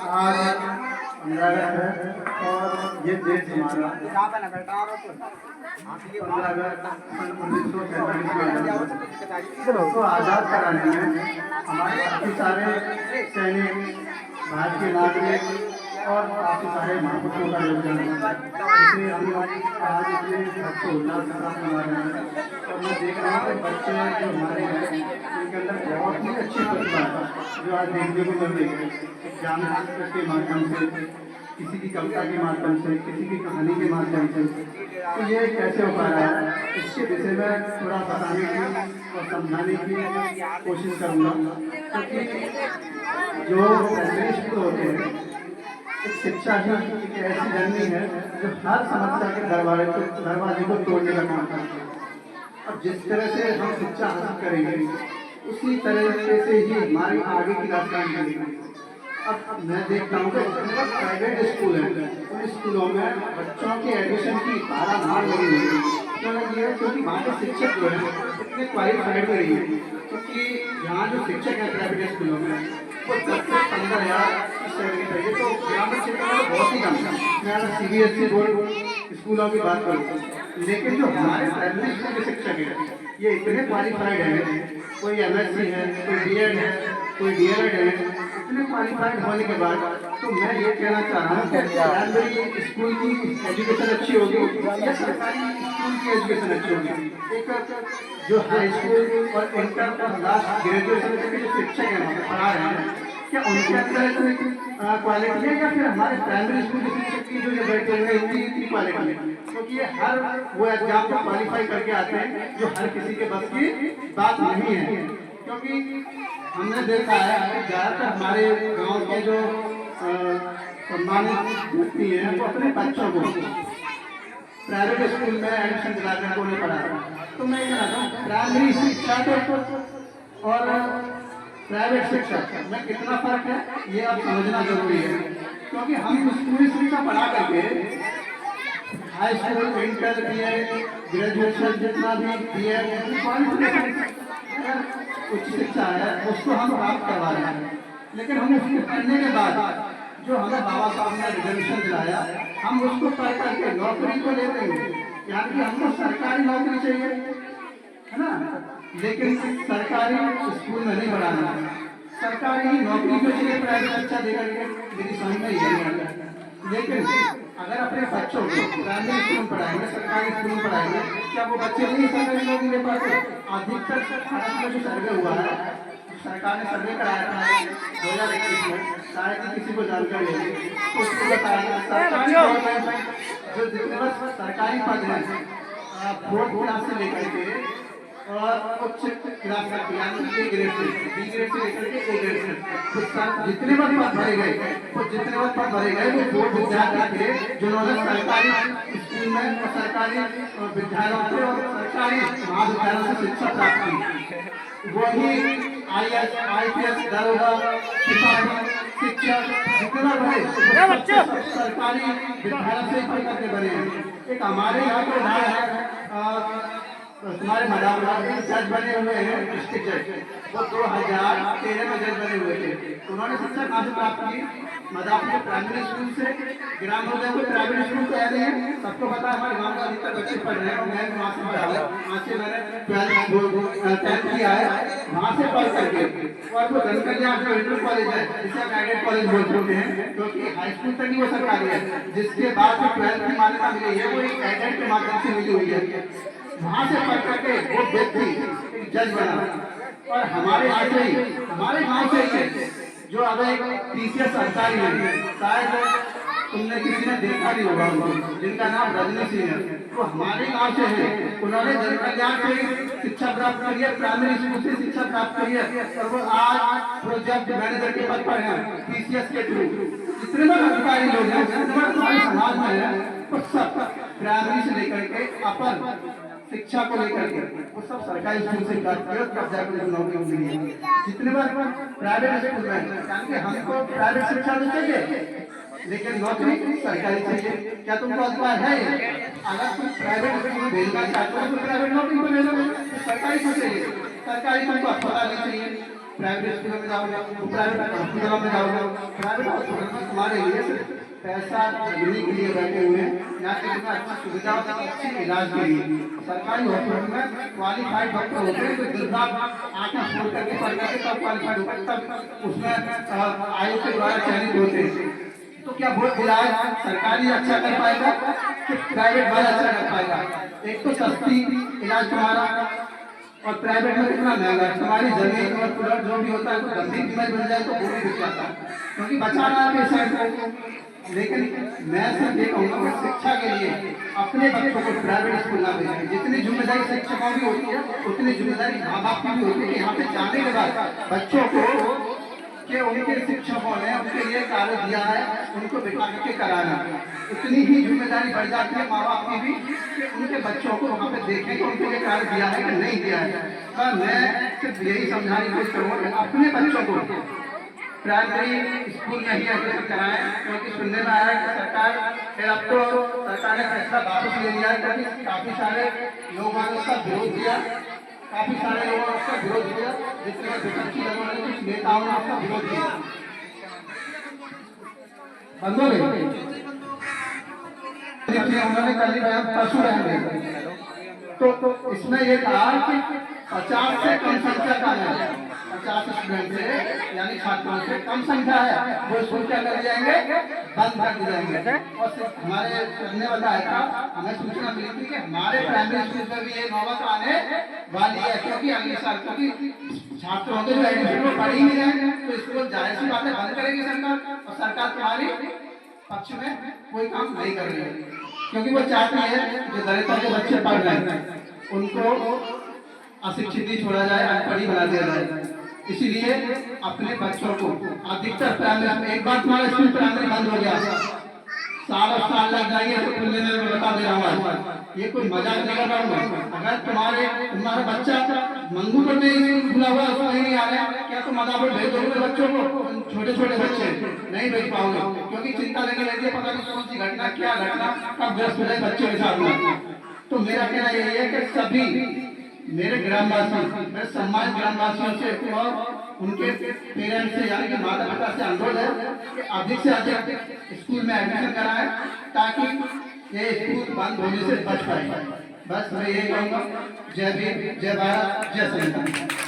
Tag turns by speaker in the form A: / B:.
A: आज 15 अगस्त है और ये देश हमारा 15 अगस्त सन 1947 को आज़ाद कराने में हमारे काफ़ी सारे सैनिक, भारत के नागरिक और काफ़ी सारे महापुरुषों का योगदान है। इसलिए हम लोग आज इतने हर्षोल्लास के साथ मना रहे हैं और मैं देख रहा हूँ कि बच्चे जो हमारे हैं उनके अंदर बहुत ही अच्छी प्रतिभा है जो आज देखने को मिल रही है। एग्जाम के माध्यम से, किसी की कविता के माध्यम से, किसी की कहानी के माध्यम से, तो ये कैसे हो पा रहा है इसके विषय में थोड़ा बताने की और समझाने की कोशिश करूँगा। क्योंकि जो प्राइमरी स्कूल होते हैं, एक शिक्षा ही एक ऐसी जननी है जो हर समस्या के दरवाजे को तोड़ने का काम करती है। अब जिस तरह से हम शिक्षा हासिल करेंगे उसी तरीके से ही हमारी आगे की रास्ता निकलेगी। अब मैं देखता हूँ कि प्राइवेट स्कूल है, उन स्कूलों में बच्चों के एडमिशन की धार लगी हुई है। क्यों लगी है? क्योंकि वहाँ के शिक्षक जो है इतने क्वालिफाइड नहीं है। क्योंकि यहाँ जो शिक्षक है प्राइवेट स्कूलों में वो 10 से 15,000 की सैलरी चाहिए, तो ग्रामीण क्षेत्र में बहुत ही कम है। मैं अगर CBSE बोर्ड स्कूलों की बात करूँ, लेकिन जो हमारे प्राइमरी स्कूल के शिक्षक हैं ये इतने क्वालिफाइड हैं, कोई MSc है, कोई B.Ed है, कोई D.Ed है, इतने क्वालिफाइड होने के बाद तो मैं ये कहना चाह रहा हूँ कि प्राइमरी स्कूल की एजुकेशन अच्छी होगी या सरकारी स्कूल की एजुकेशन अच्छी होगी। एक जो हाई स्कूल और इंटर और लास्ट ग्रेजुएशन के जो शिक्षक हैं वहाँ पढ़ा रहे हैं, क्या उनके अंदर क्वालिटी है या फिर हमारे प्राइमरी स्कूल के शिक्षक की जो बैठे हुए हैं उनकी क्वालिटी है? क्योंकि ये हर वो एग्जाम को क्वालिफाई करके आते हैं जो हर किसी के बस की बात नहीं है। क्योंकि हमने देखा है ज़्यादातर हमारे गांव के जो सम्मानित व्यक्ति हैं वो अपने बच्चों को प्राइवेट स्कूल में एडमिशन दिलाने को नहीं पढ़ा। तो मैं कह रहा हूँ प्राइमरी शिक्षा और प्राइवेट शिक्षा में कितना फर्क है ये अब समझना जरूरी है। क्योंकि हम स्कूली शिक्षा पढ़ा करके high school, inter, B.Ed, graduation जितना भी B.Ed उच्च शिक्षा है उसको हम प्राप्त करवा रहे हैं, लेकिन हम उसको करने के बाद जो हमें बाबा साहब ने रिजर्वेशन दिलाया हम उसको पढ़ करके नौकरी को ले रहे हैं। यानी कि हमको सरकारी नौकरी चाहिए है ना, लेकिन सरकारी स्कूल में नहीं पढ़ाना, सरकारी नौकरी को चाहिए प्राइवेट शिक्षा देकर के। मेरी समझ में यही आता है। लेकिन अगर अपने बच्चों को प्राइमरी स्कूल पढ़ाएंगे, सरकारी स्कूल में पढ़ाएंगे, क्या वो बच्चे नहीं सरकारी नौकरी ले पाते? अधिकतर भारत में जो सर्वे हुआ है, सरकार ने सर्वे कराया था 2021 में, शायद ही किसी को जानकारी है तो उसको बताया सरकारी गवर्नमेंट जो जितने बस सरकारी पद हैं 4th क्लास से लेकर के और उच्च क्लास तक यानी A ग्रेड से B ग्रेड से लेकर के A ग्रेड से जितने बार पद भरे गए वो जितने बार पद भरे गए वो बोर्ड विद्यार्थी थे जिन्होंने सरकारी स्कूल में और सरकारी विद्यालयों से और सरकारी महाविद्यालयों से शिक्षा प्राप्त की। वही IAS, IPS, दरोगा, सिपाही, शिक्षक जितना बने सरकारी विद्यालय से पढ़ करके बने हैं। एक हमारे यहाँ को हमारे मदापुर में जज बने हुए हैं, डिस्ट्रिक्ट जज, वो 2013 में जज बने हुए थे। उन्होंने शिक्षा कहाँ से प्राप्त की? मदापुर प्राइमरी स्कूल से। ग्राम उदय को प्राइवेट स्कूल तो है नहीं, सबको पता है हमारे गांव का अधिकतर बच्चे पढ़ रहे हैं। मैं वहाँ से पढ़ा है, वहाँ से मैंने 10th किया है, वहाँ से पढ़ करके। और वो जनकल्याण जो इंटर कॉलेज है जिसे कैडेट कॉलेज बोल चुके हैं, क्योंकि हाई स्कूल तक ही वो सरकारी है, जिसके बाद जो 12th की मान्यता मिली है वो एक कैडेट के माध्यम से मिली हुई है। वहाँ से पढ़ करके वो व्यक्ति एक जज बना। और हमारे यहाँ से ही, हमारे गांव से ही जो अब एक TCS अधिकारी है, शायद तुमने किसी ने देखा नहीं होगा उनको, जिनका नाम रजनी सिंह है, वो हमारे गांव से है। उन्होंने जनकल्याण से शिक्षा प्राप्त करी है, प्राइमरी स्कूल से शिक्षा प्राप्त करी है और वो आज प्रोजेक्ट मैनेजर के पद पर है TCS के थ्रू। जितने बार अधिकारी लोग हैं, जितने बार हमारे समाज में है, वो सब प्राइमरी से लेकर के अपर शिक्षा को लेकर के वो सब सरकारी स्कूल से प्राप्त किया, तब जाकर नौकरी मिली है। जितने बार प्राइवेट स्कूल में, क्योंकि हमको प्राइवेट शिक्षा तो चाहिए लेकिन नौकरी सरकारी चाहिए। क्या तुमको अधिकार है? अगर तुम प्राइवेट स्कूल में भेजना चाहते हो तो प्राइवेट नौकरी को ले लो, सरकारी को चाहिए। सरकारी तुमको अस्पताल नहीं चाहिए, प्राइवेट स्कूल में जाओगे, प्राइवेट हॉस्पिटलों में जाओगे, प्राइवेट हॉस्पिटल में हमारे लिए सिर्फ पैसा लगने के लिए बैठे हुए हैं, यहाँ की अच्छी सुविधा अच्छी इलाज के लिए। सरकारी हॉस्पिटल में क्वालिफाइड डॉक्टर होते हैं जो दिन रात आँखें खोल करके पढ़ करके तब क्वालिफाइड होते हैं, तब उसमें आयोग के द्वारा चयनित होते हैं। तो क्या वो इलाज सरकारी अच्छा कर पाएगा कि प्राइवेट वाला अच्छा कर पाएगा? एक तो सस्ती इलाज तुम्हारा और प्राइवेट में कितना महंगा है। तुम्हारी जमीन और प्लॉट जो भी होता है तो गंभीर बीमारी बन जाए तो वो भी बिक जाता है, क्योंकि बचाना है पेशेंट को। लेकिन मैं सिर्फ ये कहूँगा कि शिक्षा के लिए अपने बच्चों को प्राइवेट स्कूल ना भेजें। जितनी जिम्मेदारी शिक्षकों की होती है उतनी जिम्मेदारी माँ बाप की भी होती है कि यहाँ पे जाने के बाद बच्चों को कि उनके शिक्षकों ने उनके लिए कार्य दिया है उनको बिठा करके कराना, उतनी ही जिम्मेदारी बढ़ जाती है माँ बाप की भी कि उनके बच्चों को वहाँ पे देखें कि उनके लिए कार्य दिया है कि नहीं दिया है। तो मैं सिर्फ यही समझाने की कोशिश करूँगा अपने बच्चों को प्राइमरी स्कूल में ही एडमिशन कराएं, क्योंकि सुनने में आया कि सरकार फिर अब तो सरकार ने फैसला वापस ले लिया है, क्योंकि काफ़ी सारे लोगों ने उसका विरोध किया, काफ़ी सारे लोगों ने उसका विरोध किया, जिसमें विपक्षी दलों ने कुछ नेताओं ने उसका विरोध किया। बंद हो गए उन्होंने कर ली परसों रहेंगे। तो इसमें ये कहा कि 50 से कम संख्या का है, 50 स्टूडेंट से यानी छात्रों से कम संख्या है वो स्कूल क्या कर जाएंगे, बंद कर दिए जाएंगे। और हमारे ने बताया था, हमें सूचना मिली थी कि हमारे प्राइमरी स्कूल में भी ये नौबत आने वाली है, क्योंकि अगले साल क्योंकि छात्रों के जो एडमिशन में पढ़ ही नहीं रहे तो स्कूल जाहिर सी बात है बंद करेगी सरकार, और सरकार तुम्हारी पक्ष में कोई काम नहीं कर रही है, क्योंकि वो चाहती है जो दलितों के बच्चे पढ़ रहे हैं उनको अशिक्षित ही छोड़ा जाए, अनपढ़ ही बना दिया जाए। इसीलिए अपने बच्चों को अधिकतर प्राइमरी, एक बार तुम्हारा स्कूल प्राइमरी बंद हो गया साल और साल लग जाएंगे तो खुलने में मैं बता दे रहा हूँ, ये कोई मजाक नहीं कर रहा हूँ। अगर तुम्हारा बच्चा मंगूपुर में स्कूल खुला हुआ उसको नहीं आ रहा है, क्या तुम मदापुर भेज दोगे बच्चों को? छोटे छोटे बच्चे नहीं भेज पाओगे, क्योंकि चिंता लेने लगी है, पता नहीं कौन सी घटना क्या घटना कब ग्रस्त हो जाए बच्चों के साथ। तो मेरा कहना यही है कि सभी मेरे ग्रामवासी, मेरे सम्मानित ग्रामवासियों से और उनके पेरेंट्स से यानी कि माता पिता से अनुरोध है कि अधिक से अधिक स्कूल में एडमिशन कराएं ताकि ये स्कूल बंद होने से बच पाए। बस मैं यही कहूँगा। जय भीम, जय भारत, जय संविधान।